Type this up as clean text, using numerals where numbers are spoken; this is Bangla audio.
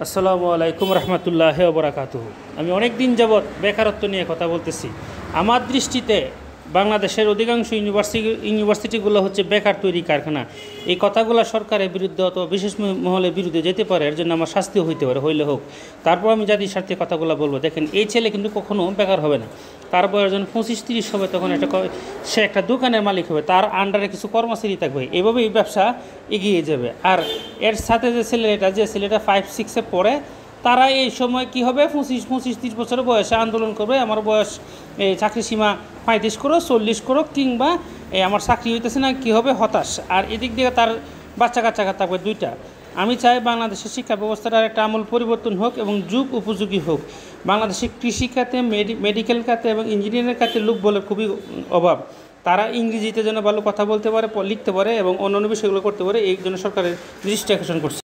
আসসালামু আলাইকুম রহমতুল্লাহি ওয়া বারাকাতুহু। আমি অনেক দিন যাবৎ বেকারত্ব নিয়ে কথা বলতেছি। আমার দৃষ্টিতে বাংলাদেশের অধিকাংশ ইউনিভার্সিটিগুলো হচ্ছে বেকার তৈরি কারখানা। এই কথাগুলো সরকারের বিরুদ্ধে অথবা বিশেষ মহলের বিরুদ্ধে যেতে পারে, এর জন্য আমার শাস্তিও হইতে পারে, হইলে হোক। তারপর আমি জাতির স্বার্থে কথাগুলো বলবো। দেখেন, এই ছেলে কিন্তু কখনো বেকার হবে না। তার বয়স যখন 25-30 হবে, তখন সে একটা দোকানের মালিক হবে, তার আন্ডারে কিছু কর্মচারী থাকবে, এভাবেই ব্যবসা এগিয়ে যাবে। আর এর সাথে যে ছেলেটা 5-6-এ পড়ে, তারা এই সময় কি হবে, 25-30 বছর বয়সে আন্দোলন করবে, আমার বয়স চাকরি সীমা 35 করো, 40 করো, কিংবা আমার চাকরি হইতেছে না, কি হবে, হতাশ। আর এদিক দিয়ে তার বাচ্চা কাচ্চা থাকবে দুইটা। আমি চাই বাংলাদেশের শিক্ষা ব্যবস্থাটার একটা আমূল পরিবর্তন হোক এবং যুগ উপযোগী হোক। বাংলাদেশের কৃষি খাতে, মেডিকেল খাতে এবং ইঞ্জিনিয়ারিং খাতে লোক বলে খুবই অভাব। তারা ইংরেজিতে যেন ভালো কথা বলতে পারে, লিখতে পারে এবং অন্যান্য বিষয়গুলো করতে পারে, এই জন্য সরকারের দৃষ্টি আকর্ষণ করছে।